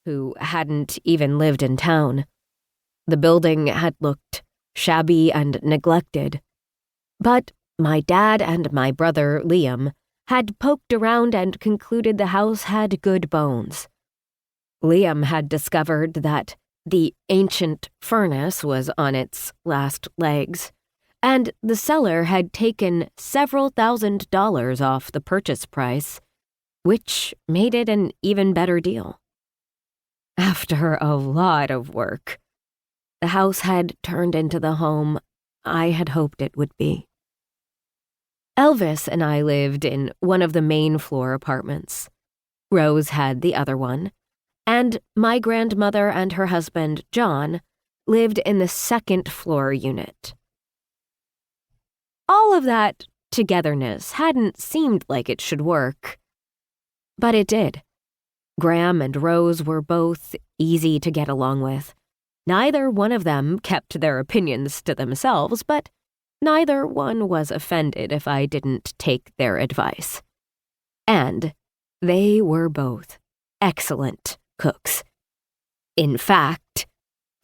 who hadn't even lived in town. The building had looked shabby and neglected. But my dad and my brother, Liam, had poked around and concluded the house had good bones. Liam had discovered that the ancient furnace was on its last legs, and the seller had taken several $1,000s off the purchase price, which made it an even better deal. After a lot of work, the house had turned into the home I had hoped it would be. Elvis and I lived in one of the main floor apartments. Rose had the other one, and my grandmother and her husband, John, lived in the second floor unit. All of that togetherness hadn't seemed like it should work, but it did. Graham and Rose were both easy to get along with. Neither one of them kept their opinions to themselves, but neither one was offended if I didn't take their advice. And they were both excellent cooks. In fact,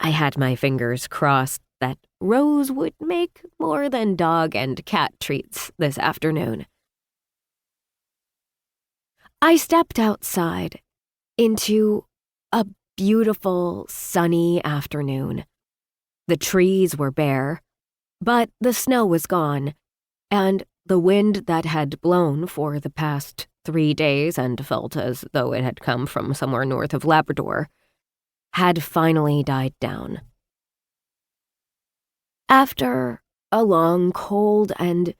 I had my fingers crossed that Rose would make more than dog and cat treats this afternoon. I stepped outside into a beautiful, sunny afternoon. The trees were bare, but the snow was gone, and the wind that had blown for the past 3 days and felt as though it had come from somewhere north of Labrador had finally died down. After a long, cold, and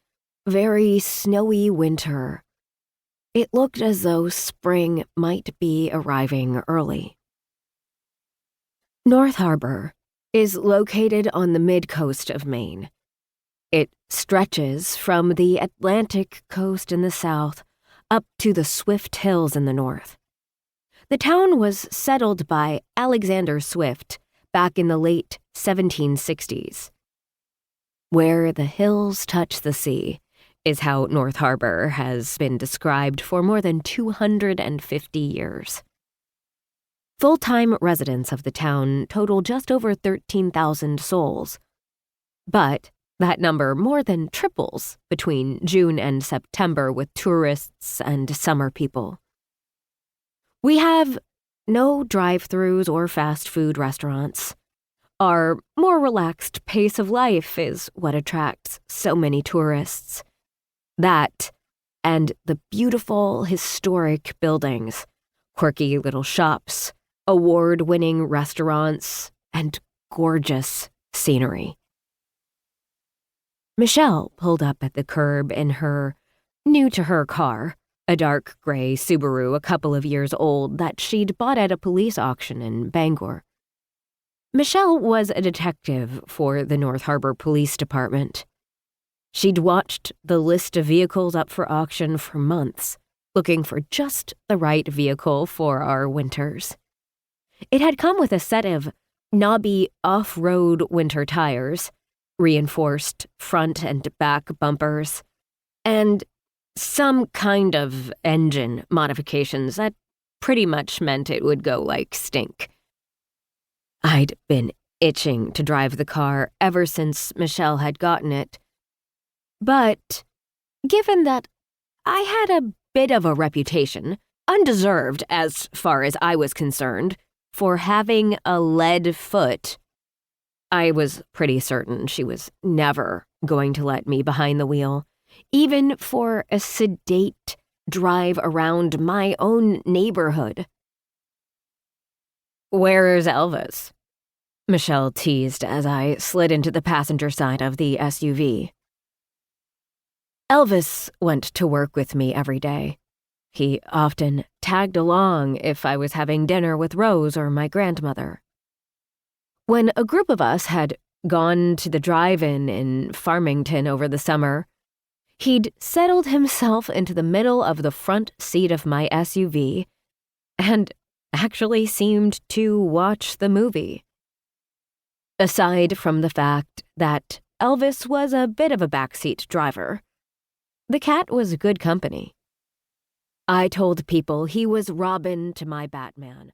very snowy winter, it looked as though spring might be arriving early. North Harbor is located on the mid-coast of Maine. It stretches from the Atlantic coast in the south up to the Swift Hills in the north. The town was settled by Alexander Swift back in the late 1760s. Where the hills touch the sea is how North Harbor has been described for more than 250 years. Full-time residents of the town total just over 13,000 souls, but that number more than triples between June and September with tourists and summer people. We have no drive-thrus or fast food restaurants. Our more relaxed pace of life is what attracts so many tourists. That, and the beautiful, historic buildings, quirky little shops, award-winning restaurants, and gorgeous scenery. Michelle pulled up at the curb in her new-to-her car, a dark gray Subaru a couple of years old that she'd bought at a police auction in Bangor. Michelle was a detective for the North Harbor Police Department. She'd watched the list of vehicles up for auction for months, looking for just the right vehicle for our winters. It had come with a set of knobby off-road winter tires, reinforced front and back bumpers, and some kind of engine modifications that pretty much meant it would go like stink. I'd been itching to drive the car ever since Michelle had gotten it. But given that I had a bit of a reputation, undeserved as far as I was concerned, for having a lead foot, I was pretty certain she was never going to let me behind the wheel, even for a sedate drive around my own neighborhood. "Where's Elvis?" Michelle teased as I slid into the passenger side of the SUV. Elvis went to work with me every day. He often tagged along if I was having dinner with Rose or my grandmother. When a group of us had gone to the drive-in in Farmington over the summer, he'd settled himself into the middle of the front seat of my SUV and actually seemed to watch the movie. Aside from the fact that Elvis was a bit of a backseat driver, the cat was good company. I told people he was Robin to my Batman,